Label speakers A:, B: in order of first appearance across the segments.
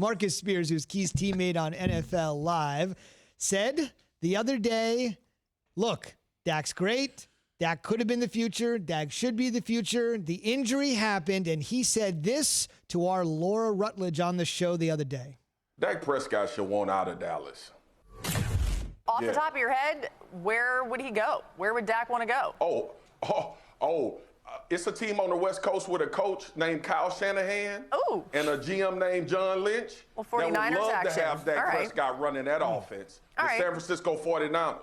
A: Marcus Spears, who's Key's teammate on NFL Live, said the other day, look, Dak's great. Dak could have been the future. Dak should be the future. The injury happened, and he said this to our Laura Rutledge on the show the other day.
B: Dak Prescott should want out of Dallas.
C: Off the top of your head, where would he go? Where would Dak want to go?
B: It's a team on the West Coast with a coach named Kyle Shanahan and a GM named John Lynch.
C: Well, 49ers
B: that would love
C: action.
B: to have Dak Prescott running that offense. The San Francisco 49ers.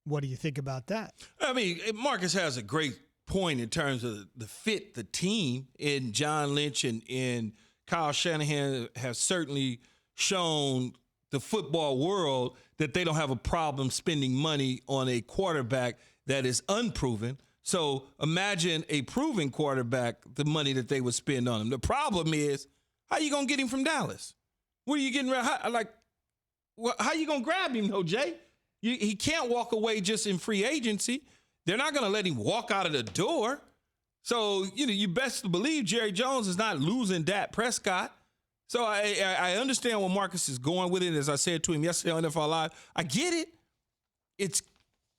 A: What do you think about that?
D: I mean, Marcus has a great point in terms of the fit, the team, and John Lynch and Kyle Shanahan have certainly shown the football world that they don't have a problem spending money on a quarterback that is unproven. So imagine a proven quarterback, the money that they would spend on him. The problem is, how you going to get him from Dallas? What are you getting? How you going to grab him, though, Jay? He can't walk away just in free agency. They're not going to let him walk out of the door. So, you best believe Jerry Jones is not losing Dak Prescott. So I understand where Marcus is going with it. As I said to him yesterday on NFL Live, I get it. It's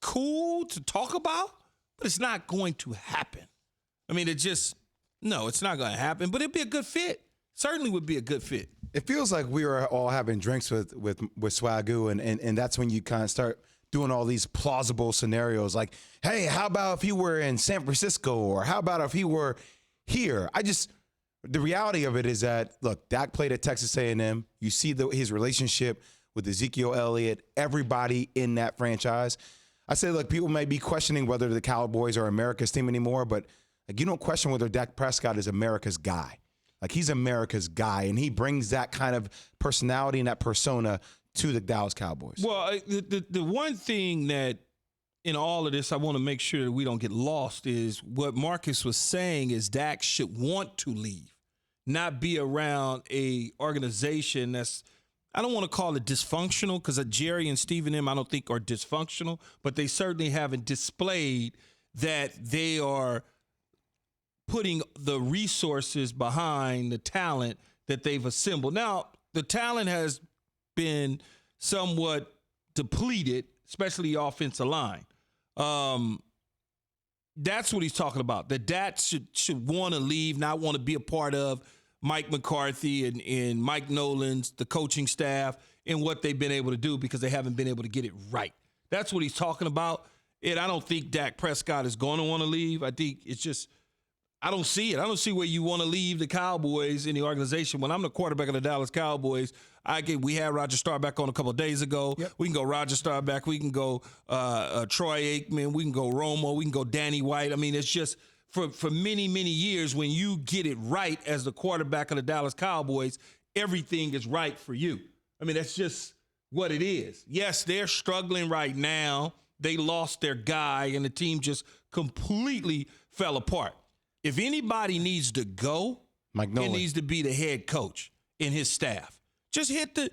D: cool to talk about, but it's not going to happen. I mean, it's not going to happen, but it'd be a good fit. Certainly would be a good fit.
E: It feels like we were all having drinks with Swagoo, and that's when you kind of start doing all these plausible scenarios like, hey, how about if he were in San Francisco, or how about if he were here? The reality of it is that, look, Dak played at Texas A&M. You see his relationship with Ezekiel Elliott, everybody in that franchise. I say, look, people may be questioning whether the Cowboys are America's team anymore, but you don't question whether Dak Prescott is America's guy. Like, he's America's guy, and he brings that kind of personality and that persona to the Dallas Cowboys.
D: Well, the one thing that in all of this I want to make sure that we don't get lost is what Marcus was saying is Dak should want to leave, not be around a organization that's, I don't want to call it dysfunctional, because Jerry and Steve and them I don't think are dysfunctional, but they certainly haven't displayed that they are putting the resources behind the talent that they've assembled. Now, the talent has been somewhat depleted, especially the offensive line. That's what he's talking about. That Dak should want to leave, not want to be a part of Mike McCarthy and Mike Nolan's, the coaching staff, and what they've been able to do because they haven't been able to get it right. That's what he's talking about. And I don't think Dak Prescott is going to want to leave. I think it's just, I don't see it. I don't see where you want to leave the Cowboys in the organization. When I'm the quarterback of the Dallas Cowboys, we had Roger Staubach on a couple of days ago. Yep. We can go Roger Staubach. We can go Troy Aikman. We can go Romo. We can go Danny White. I mean, it's just for many, many years, when you get it right as the quarterback of the Dallas Cowboys, everything is right for you. I mean, that's just what it is. Yes, they're struggling right now. They lost their guy, and the team just completely fell apart. If anybody needs to go,
E: Mike Nolan.
D: It needs to be the head coach and his staff. Just hit the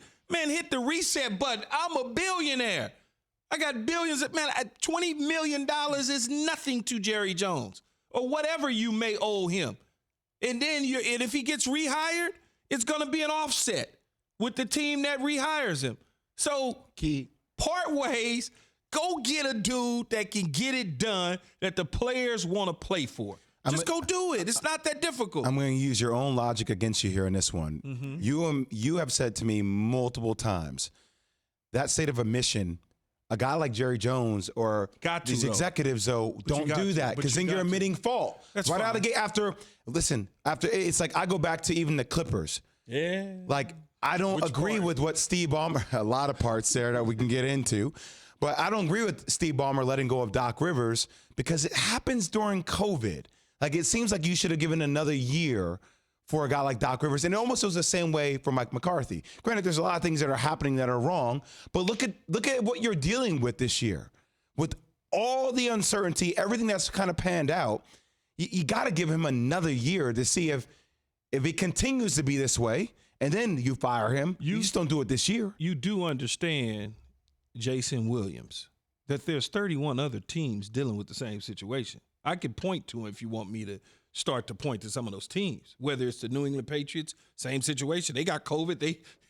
D: reset button. I'm a billionaire. I got billions of, $20 million is nothing to Jerry Jones or whatever you may owe him. And then and if he gets rehired, it's going to be an offset with the team that rehires him. So part ways, go get a dude that can get it done that the players want to play for. Just go do it. It's not that difficult.
E: I'm going to use your own logic against you here in this one. Mm-hmm. You have said to me multiple times that state of omission, a guy like Jerry Jones or these executives, though, don't do that, because then you're admitting fault. That's right out of the gate. After it's like I go back to even the Clippers.
D: Yeah.
E: Like, I don't agree with what Steve Ballmer, a lot of parts there that we can get into, but I don't agree with Steve Ballmer letting go of Doc Rivers because it happens during COVID. Like, it seems like you should have given another year for a guy like Doc Rivers. And it almost was the same way for Mike McCarthy. Granted, there's a lot of things that are happening that are wrong, but look at what you're dealing with this year. With all the uncertainty, everything that's kind of panned out, you got to give him another year to see if it continues to be this way, and then you fire him. You just don't do it this year.
D: You do understand, Jason Williams, that there's 31 other teams dealing with the same situation. I could point to him if you want me to start to point to some of those teams. Whether it's the New England Patriots, same situation. They got COVID.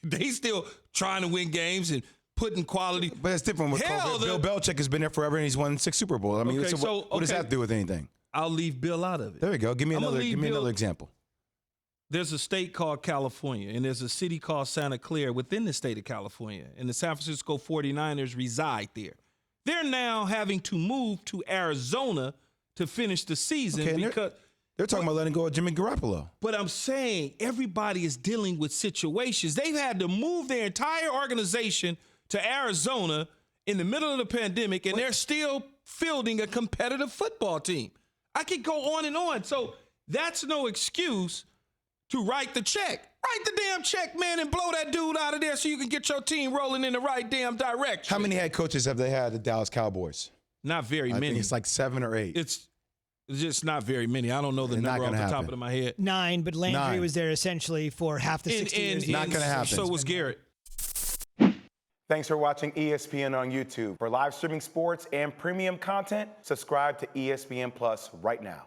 D: They still trying to win games and putting quality.
E: But it's different with COVID. Bill Belichick has been there forever, and he's won 6 Super Bowls. I mean,
D: Okay,
E: what does that have to do with anything?
D: I'll leave Bill out of it.
E: There you go. Give me another example.
D: There's a state called California, and there's a city called Santa Clara within the state of California, and the San Francisco 49ers reside there. They're now having to move to Arizona to finish the season because
E: they're talking about letting go of Jimmy Garoppolo.
D: But I'm saying everybody is dealing with situations. They've had to move their entire organization to Arizona in the middle of the pandemic, and they're still fielding a competitive football team. I could go on and on. So that's no excuse to write the check. Write the damn check, man, and blow that dude out of there so you can get your team rolling in the right damn direction.
E: How many head coaches have they had at the Dallas Cowboys?
D: Not very many.
E: I think it's like 7 or 8.
D: It's just not very many. I don't know the number off the top of my head.
A: 9, but Landry was there essentially for half the 60 years.
E: Not going to happen.
D: So was Garrett.
F: Thanks for watching ESPN on YouTube. For live streaming sports and premium content, subscribe to ESPN Plus right now.